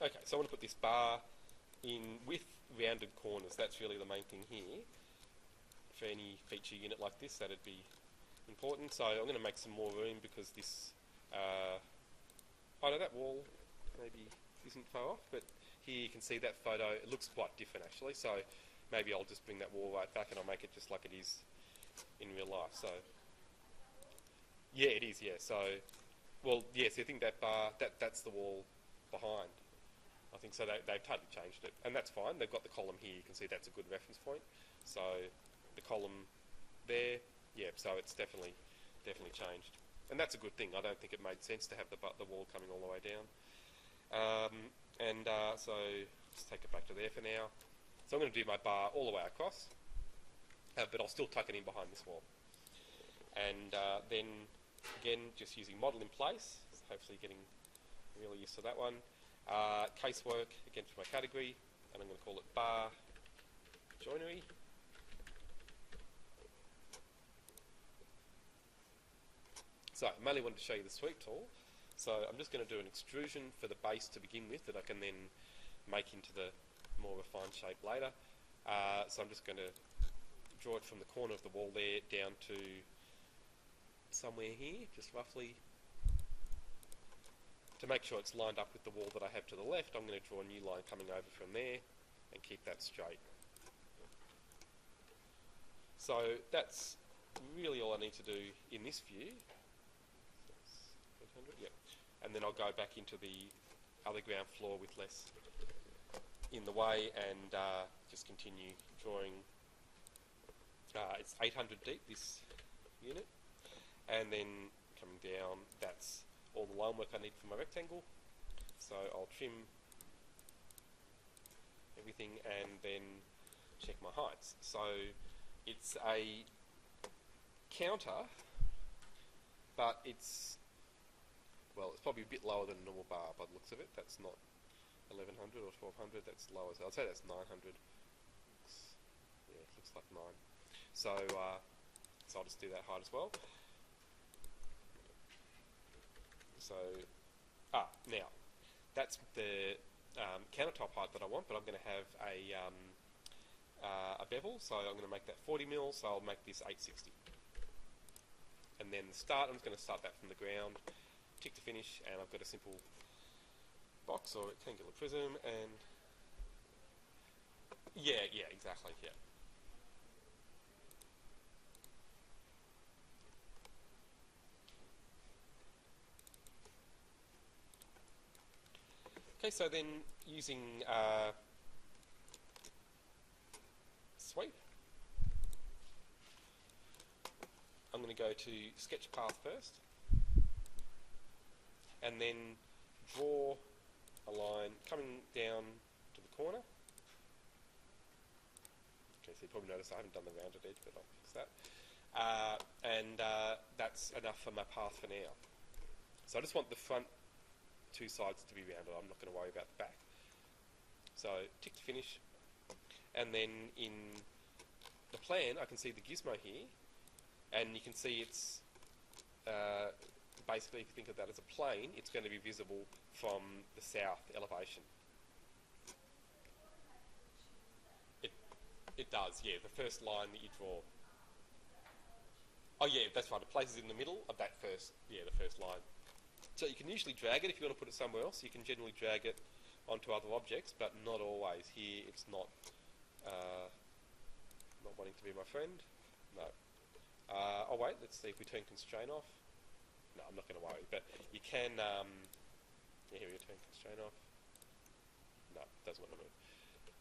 Okay, so I want to put this bar in with rounded corners. That's really the main thing here. For any feature unit like this, that'd be important. So I'm going to make some more room because this... oh no, that wall maybe isn't far off, but here you can see that photo. It looks quite different actually, so maybe I'll just bring that wall right back and I'll make it just like it is in real life. So yeah, it is, yeah. So, well, yes, I think that bar, that's the wall behind. I think so. They've totally changed it, and that's fine. They've got the column here. You can see that's a good reference point. So the column there, yeah. So it's definitely changed, and that's a good thing. I don't think it made sense to have the wall coming all the way down. So just take it back to there for now. So I'm going to do my bar all the way across, but I'll still tuck it in behind this wall. And then again, just using model in place. So hopefully getting really used to that one. Casework, again for my category, and I'm going to call it bar joinery. So I mainly wanted to show you the sweep tool. So I'm just going to do an extrusion for the base to begin with that I can then make into the more refined shape later. So I'm just going to draw it from the corner of the wall there down to somewhere here, just roughly. To make sure it's lined up with the wall that I have to the left, I'm going to draw a new line coming over from there and keep that straight. So that's really all I need to do in this view. Yep. And then I'll go back into the other ground floor with less in the way and just continue drawing. It's 800 deep, this unit, and then coming down, that's all the line work I need for my rectangle. So I'll trim everything and then check my heights. So it's a counter, but it's, well, it's probably a bit lower than a normal bar by the looks of it. That's not 1100 or 1200, that's lower. So I'd say that's 900. Yeah, it looks like 9. So, so I'll just do that height as well. So, now, that's the countertop height that I want, but I'm going to have a bevel, so I'm going to make that 40 mil, so I'll make this 860. And then the start, I'm just going to start that from the ground, tick to finish, and I've got a simple box or rectangular prism, and yeah, exactly, yeah. Okay, so then using sweep, I'm going to go to sketch path first, and then draw a line coming down to the corner. Okay, so you probably notice I haven't done the rounded edge, but I'll fix that. That's enough for my path for now. So I just want the front two sides to be rounded. I'm not going to worry about the back. So tick to finish, and then in the plan I can see the gizmo here, and you can see it's basically, if you think of that as a plane, it's going to be visible from the south elevation. It does, yeah, the first line that you draw. Oh yeah, that's right, it places in the middle of that first, the first line. So you can usually drag it if you want to put it somewhere else. You can generally drag it onto other objects, but not always. Here it's not wanting to be my friend. No. Oh wait, let's see if we turn constraint off. No, I'm not going to worry, but you can, here we go, turn constraint off. No, doesn't want to move.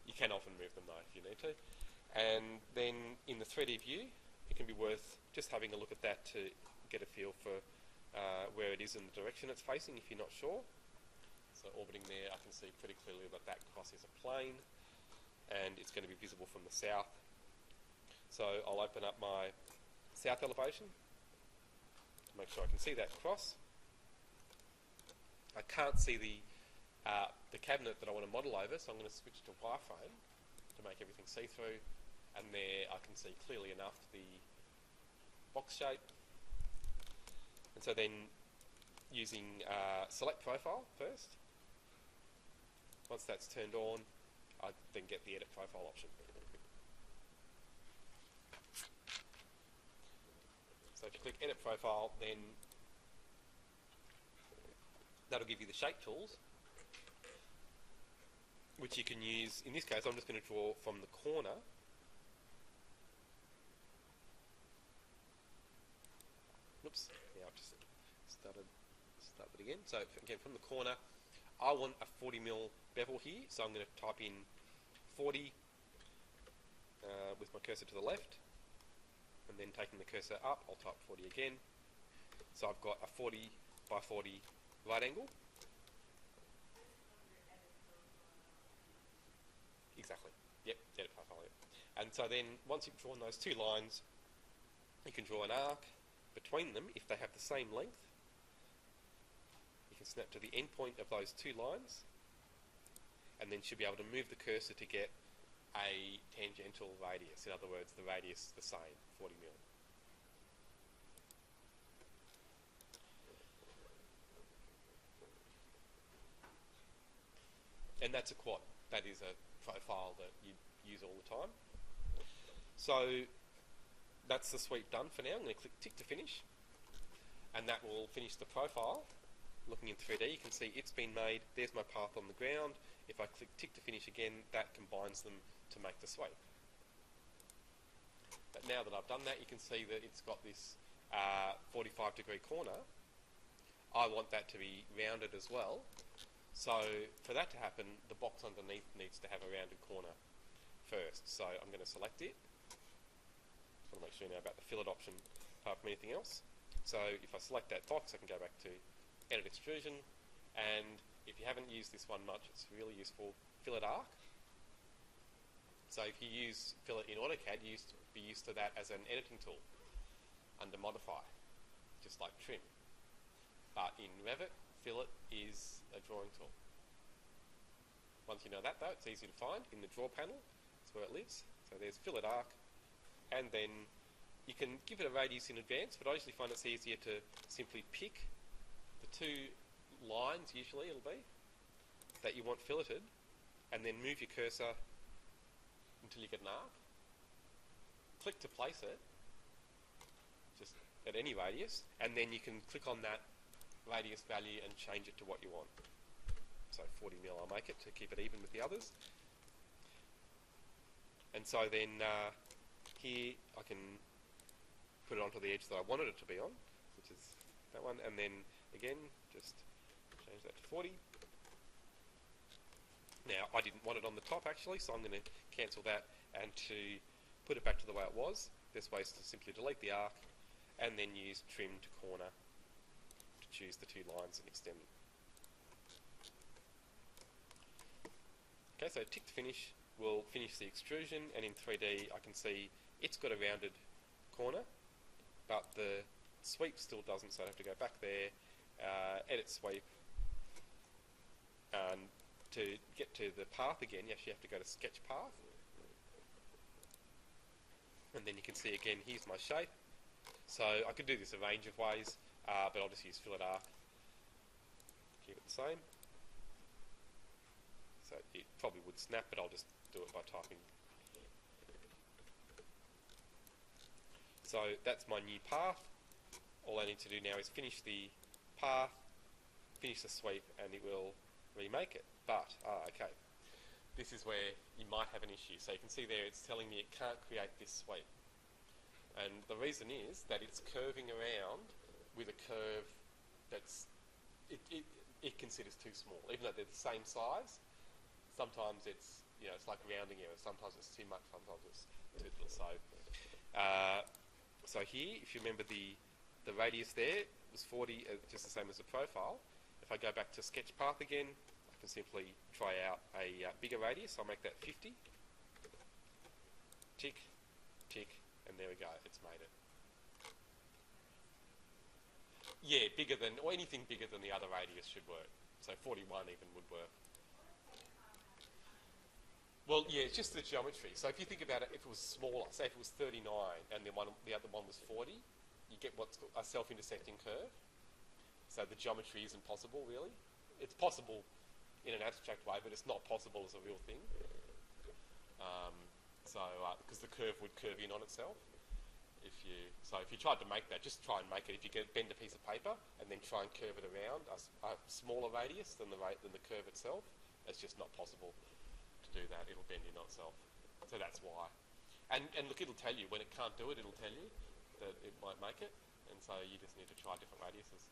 You can often move them though if you need to. And then in the 3D view, it can be worth just having a look at that to get a feel for where it is in the direction it's facing if you're not sure. So orbiting there, I can see pretty clearly that that cross is a plane, and it's going to be visible from the south. So I'll open up my south elevation to make sure I can see that cross. I can't see the cabinet that I want to model over, so I'm going to switch to wireframe to make everything see-through, and there I can see clearly enough the box shape. And so then using select profile first, Once that's turned on, I then get the edit profile option. So if you click edit profile, then that'll give you the shape tools, which you can use. In this case, I'm just going to draw from the corner. Oops, yeah, I've just start it again. So again, from the corner, I want a 40mm bevel here, so I'm going to type in 40 with my cursor to the left, and then taking the cursor up, I'll type 40 again. So I've got a 40 by 40 right angle. Exactly. Yep, edit profile. Yep. And so then, once you've drawn those two lines, you can draw an arc between them if they have the same length. You can snap to the end point of those two lines, and then should be able to move the cursor to get a tangential radius. In other words, the radius the same, 40mm. And that's a quad. That is a profile that you use all the time. So that's the sweep done for now. I'm going to click tick to finish, and that will finish the profile. Looking in 3D, you can see it's been made. There's my path on the ground. If I click tick to finish again, that combines them to make the sweep. But now that I've done that, you can see that it's got this 45-degree corner. I want that to be rounded as well. So for that to happen, the box underneath needs to have a rounded corner first. So I'm going to select it. I want to make sure now about the fillet option apart from anything else. So if I select that box, I can go back to Edit Extrusion, and if you haven't used this one much, it's really useful. Fillet arc. So if you use fillet in AutoCAD, you used to be used to that as an editing tool under Modify, just like trim. But in Revit, fillet is a drawing tool. Once you know that, though, it's easy to find in the draw panel. That's where it lives. So there's fillet arc, and then you can give it a radius in advance, but I usually find it's easier to simply pick the two lines, usually it'll be, that you want filleted, and then move your cursor until you get an arc. Click to place it, just at any radius, and then you can click on that radius value and change it to what you want. So 40mm I'll make it to keep it even with the others. And so then here I can put it onto the edge that I wanted it to be on, which is that one, and then again just change that to 40. Now I didn't want it on the top actually, so I'm going to cancel that, and to put it back to the way it was, there's ways to simply delete the arc and then use trim to corner to choose the two lines and extend them. Okay, so tick to finish will finish the extrusion, and in 3D I can see it's got a rounded corner, but the sweep still doesn't, so I have to go back there, edit sweep, and to get to the path again you actually have to go to sketch path, and then you can see again here's my shape. So I could do this a range of ways, but I'll just use fillet arc, keep it the same. So it probably would snap, but I'll just do it by typing. So that's my new path. All I need to do now is finish the path, finish the sweep, and it will remake it. But, okay, this is where you might have an issue. So you can see there it's telling me it can't create this sweep. And the reason is that it's curving around with a curve that's, it considers too small. Even though they're the same size, sometimes it's, you know, it's like rounding error. Sometimes it's too much, sometimes it's too little. So here, if you remember the radius there was 40, just the same as the profile. If I go back to sketch path again, I can simply try out a bigger radius. I'll make that 50. Tick, tick, and there we go, it's made it. Yeah, bigger than, or anything bigger than the other radius should work. So 41 even would work. Well, yeah, it's just the geometry. So if you think about it, if it was smaller, say if it was 39 and the other one was 40, you get what's called a self-intersecting curve. So the geometry isn't possible, really. It's possible in an abstract way, but it's not possible as a real thing. Because the curve would curve in on itself. If you tried to make that, just try and make it. If you bend a piece of paper and then try and curve it around a smaller radius than the curve itself, it's just not possible to do that. It'll bend in on itself. So that's why. And look, it'll tell you when it can't do it. It'll tell you that it might make it, and so you just need to try different radiuses.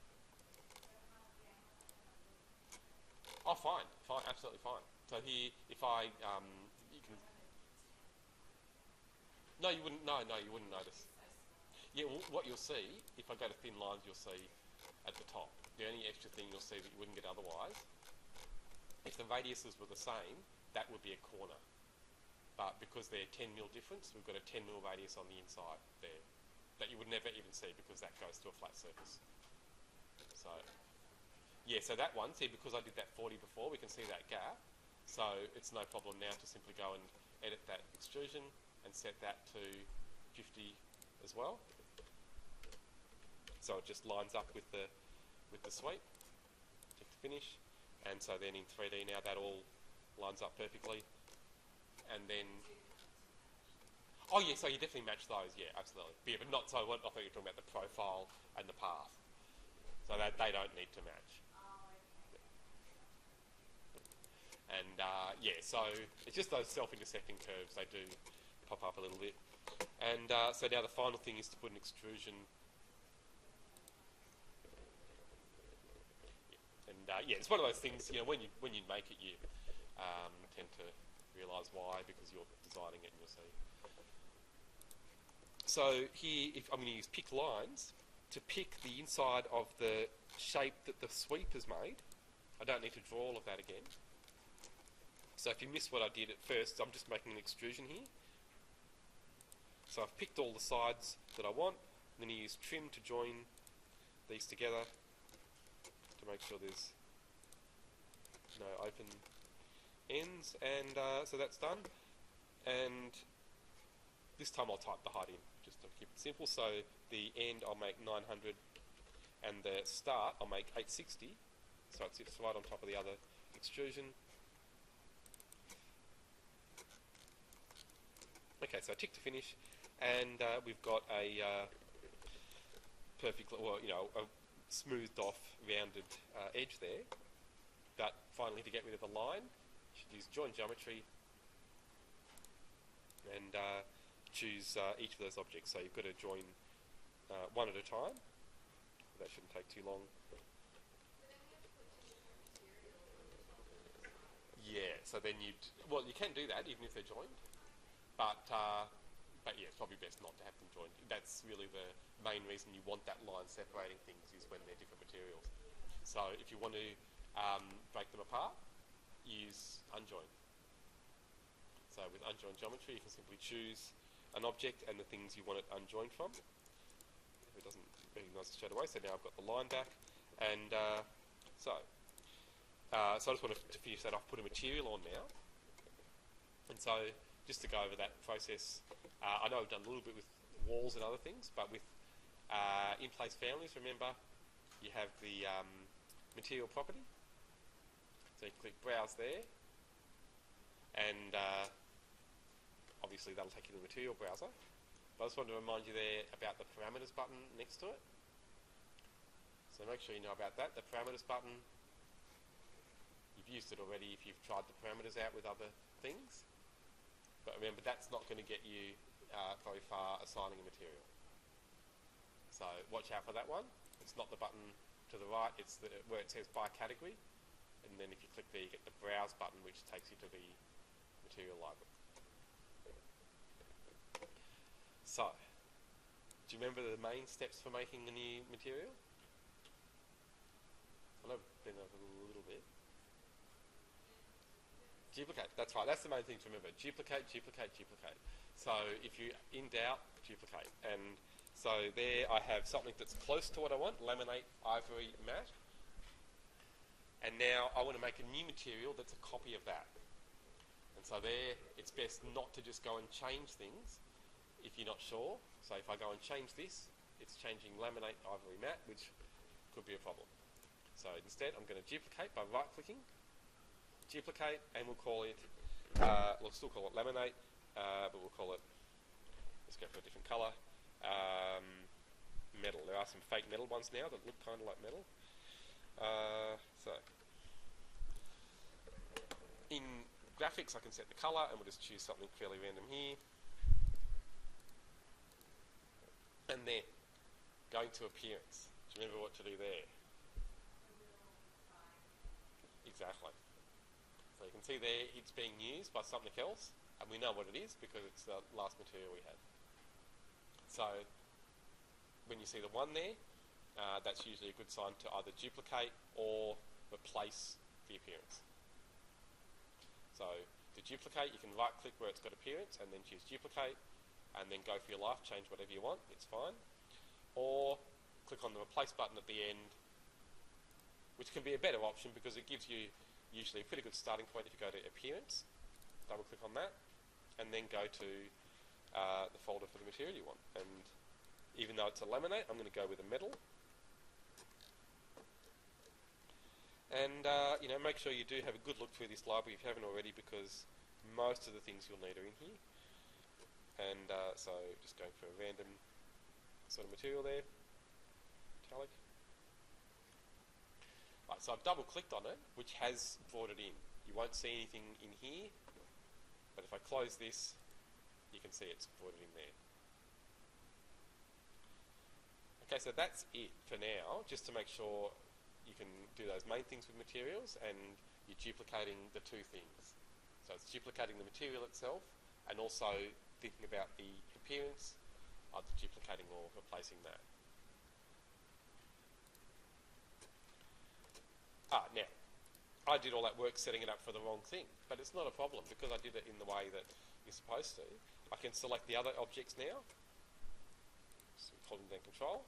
Oh, fine, absolutely fine. So here, if I, you can. No, you wouldn't. No, you wouldn't notice. Yeah, well, what you'll see, if I go to thin lines, you'll see at the top. The only extra thing you'll see that you wouldn't get otherwise, if the radiuses were the same, that would be a corner. But because they're 10 mil difference, we've got a 10 mil radius on the inside there that you would never even see because that goes to a flat surface. So, yeah, so that one, see, because I did that 40 before, we can see that gap. So it's no problem now to simply go and edit that extrusion and set that to 50 as well. So it just lines up with the sweep. Tick to finish. And so then in 3D now that all lines up perfectly. And then, oh yeah, so you definitely match those, yeah, absolutely. Yeah, but not so, I thought you were talking about the profile and the path. So that they don't need to match. And yeah, so it's just those self-intersecting curves, they do pop up a little bit. And so now the final thing is to put an extrusion. And yeah, it's one of those things, you know, when you make it, you tend to realise why, because you're designing it and you'll see. So here, if I'm going to use pick lines to pick the inside of the shape that the sweep has made. I don't need to draw all of that again. So if you miss what I did at first, I'm just making an extrusion here. So I've picked all the sides that I want, and then you use trim to join these together to make sure there's no open ends, and so that's done. And this time I'll type the height in, just to keep it simple. So the end I'll make 900, and the start I'll make 860, so it sits right on top of the other extrusion. Okay, so tick to finish, and we've got a perfect, well, you know, a smoothed off, rounded edge there. But finally, to get rid of the line, you should use join geometry and choose each of those objects. So you've got to join one at a time. That shouldn't take too long. Yeah, so then you can do that even if they're joined. But yeah, it's probably best not to have them joined. That's really the main reason you want that line separating things, is when they're different materials. So if you want to break them apart, use unjoin. So with unjoined geometry, you can simply choose an object and the things you want it unjoined from. If it doesn't recognise it straight away, so now I've got the line back. And so I just want to finish that off, put a material on now. And so just to go over that process, I know I've done a little bit with walls and other things, but with in-place families, remember, you have the material property. So you click Browse there, and obviously that'll take you to the material browser. But I just wanted to remind you there about the parameters button next to it. So make sure you know about that. The parameters button, you've used it already if you've tried the parameters out with other things. But remember, that's not going to get you very far assigning a material. So watch out for that one. It's not the button to the right, it's where it says by category. And then if you click there, you get the browse button, which takes you to the material library. So, do you remember the main steps for making a new material? I know I've been over a little bit. Duplicate, that's right, that's the main thing to remember. Duplicate, duplicate, duplicate. So if you're in doubt, duplicate. And so there I have something that's close to what I want, laminate, ivory, matte. And now I want to make a new material that's a copy of that. And so there, it's best not to just go and change things if you're not sure. So if I go and change this, it's changing laminate, ivory, matte, which could be a problem. So instead, I'm going to duplicate by right-clicking. duplicate, and we'll call it, we'll still call it laminate, but we'll call it, let's go for a different colour, metal. There are some fake metal ones now that look kind of like metal. So, in graphics I can set the colour, and we'll just choose something fairly random here. And then, going to appearance. Do you remember what to do there? Exactly. So you can see there it's being used by something else, and we know what it is because it's the last material we had. So when you see the 1 there, that's usually a good sign to either duplicate or replace the appearance. So to duplicate, you can right click where it's got appearance and then choose duplicate, and then go for your life, change whatever you want, it's fine. Or click on the replace button at the end, which can be a better option because it gives you usually a pretty good starting point if you go to appearance, double click on that, and then go to the folder for the material you want. And even though it's a laminate, I'm going to go with a metal. And you know, make sure you do have a good look through this library if you haven't already, because most of the things you'll need are in here. And so just going for a random sort of material there, metallic. Right, so I've double clicked on it, which has brought it in. You won't see anything in here, but if I close this, you can see it's brought it in there. Okay, so that's it for now, just to make sure you can do those main things with materials, and you're duplicating the 2 things. So it's duplicating the material itself, and also thinking about the appearance, either duplicating or replacing that. Now, I did all that work setting it up for the wrong thing, but it's not a problem because I did it in the way that you're supposed to. I can select the other objects now, so holding down Control,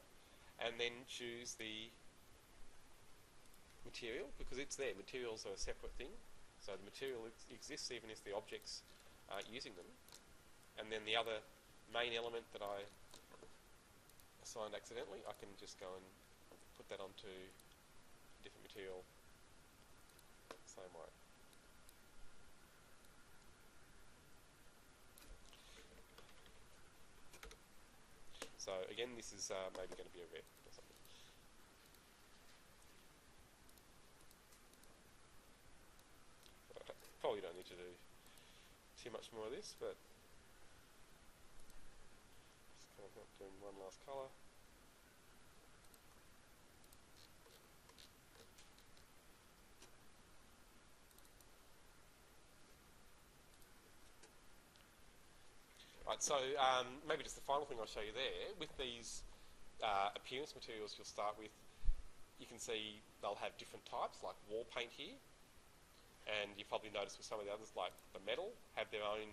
and then choose the material, because it's there. Materials are a separate thing, so the material exists even if the objects aren't using them. And then the other main element that I assigned accidentally, I can just go and put that onto a different material the same way. So again, this is maybe going to be a red or something. Probably don't need to do too much more of this, but just kind of doing one last colour. Right, so maybe just the final thing I'll show you there, with these appearance materials you'll start with, you can see they'll have different types, like wall paint here, and you probably noticed with some of the others, like the metal, have their own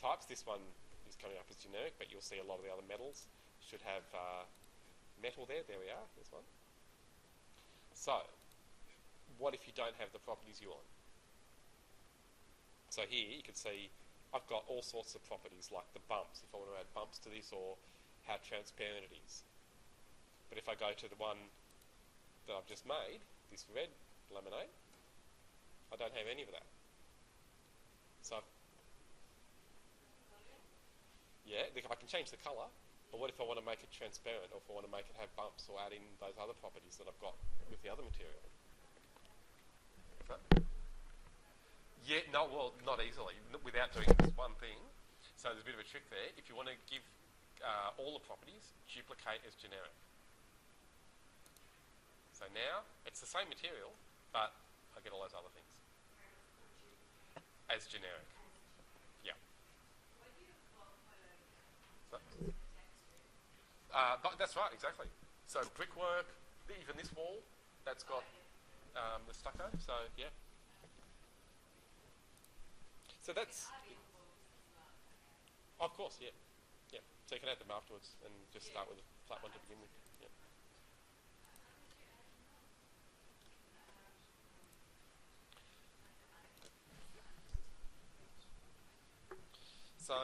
types. This one is coming up as generic, but you'll see a lot of the other metals should have metal there. There we are, there's one. So, what if you don't have the properties you want? So here you can see I've got all sorts of properties, like the bumps, if I want to add bumps to this, or how transparent it is. But if I go to the one that I've just made, this red laminate, I don't have any of that. So, yeah, I can change the colour, but what if I want to make it transparent, or if I want to make it have bumps, or add in those other properties that I've got with the other material? Yeah, no, well, not easily, without doing this one thing. So there's a bit of a trick there. If you want to give all the properties, duplicate as generic. So now, it's the same material, but I get all those other things as generic. Yeah. So, but that's right, exactly. So brickwork, even this wall, that's got the stucco, so yeah. So that's, of course, yeah. Yeah. So you can add them afterwards and just start with a flat one to begin with. Yeah. So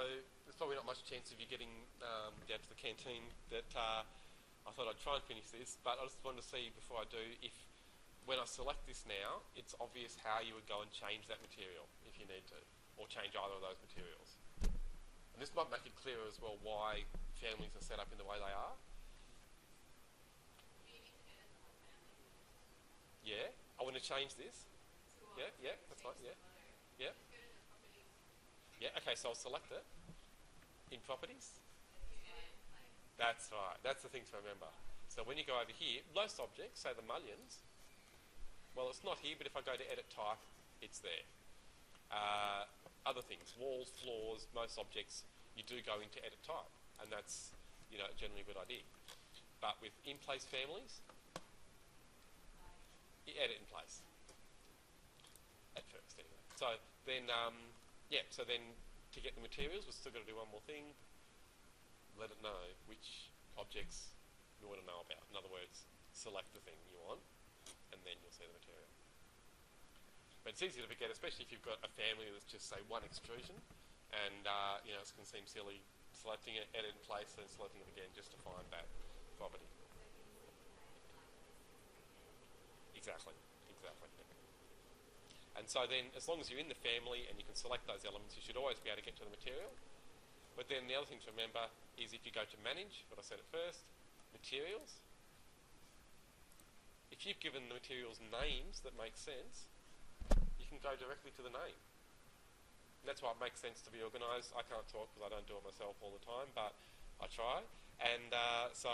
there's probably not much chance of you getting down to the canteen that I thought I'd try and finish this, but I just wanted to see before I do if when I select this now, it's obvious how you would go and change that material if you need to, or change either of those materials. And this might make it clearer as well why families are set up in the way they are. Yeah, I want to change this. Yeah, yeah, that's right, yeah. Yeah. Yeah, okay, so I'll select it in properties. That's right, that's the thing to remember. So when you go over here, most objects, say the mullions, well, it's not here, but if I go to edit type, it's there. Other things, walls, floors, most objects, you do go into edit type, and that's, you know, generally a good idea. But with in-place families, you edit in place. At first, anyway. So then, yeah, so then to get the materials, we've still got to do one more thing. Let it know which objects you want to know about. In other words, select the thing you want, and then you'll see the material. But it's easy to forget, especially if you've got a family that's just, say, one extrusion, and, you know, it can seem silly selecting it, edit in place, and selecting it again just to find that property. Exactly, exactly. And so then, as long as you're in the family and you can select those elements, you should always be able to get to the material. But then the other thing to remember is if you go to Manage, what I said at first, Materials, if you've given the materials names that make sense, you can go directly to the name. And that's why it makes sense to be organised. I can't talk because I don't do it myself all the time, but I try. And so,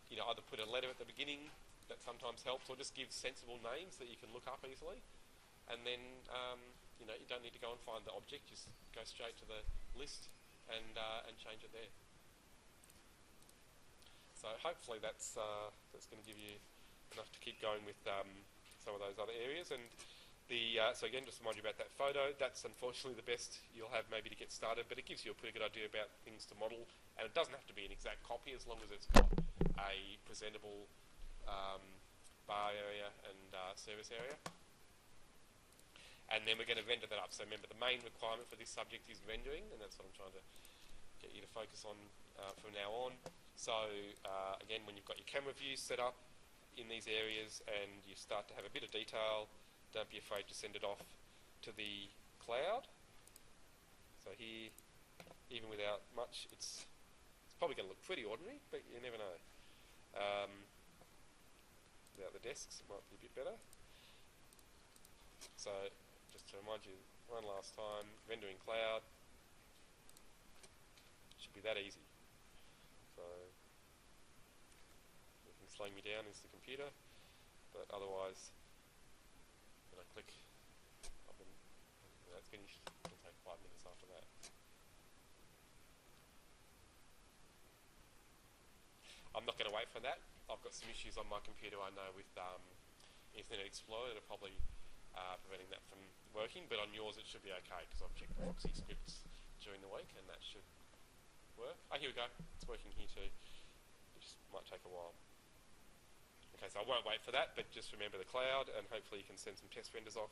you know, either put a letter at the beginning that sometimes helps, or just give sensible names that you can look up easily. And then, you know, you don't need to go and find the object, just go straight to the list and change it there. So hopefully that's going to give you enough to keep going with some of those other areas. And the so again, just remind you about that photo. That's unfortunately the best you'll have maybe to get started, but it gives you a pretty good idea about things to model. And it doesn't have to be an exact copy as long as it's got a presentable bar area and service area. And then we're going to render that up. So remember, the main requirement for this subject is rendering, and that's what I'm trying to get you to focus on from now on. So again, when you've got your camera views set up in these areas and you start to have a bit of detail, don't be afraid to send it off to the cloud. So here, even without much, it's probably going to look pretty ordinary, but you never know. Without the desks, it might be a bit better. So just to remind you one last time, rendering cloud should be that easy. So what can slow me down is the computer, but otherwise when I click up and that's finished, it'll take 5 minutes after that. I'm not going to wait for that. I've got some issues on my computer I know with Internet Explorer that are probably preventing that from working, but on yours it should be okay because I've checked the proxy scripts during the week and that should work. Oh, here we go. It's working here too. It just might take a while. Okay, so I won't wait for that, but just remember the cloud and hopefully you can send some test renders off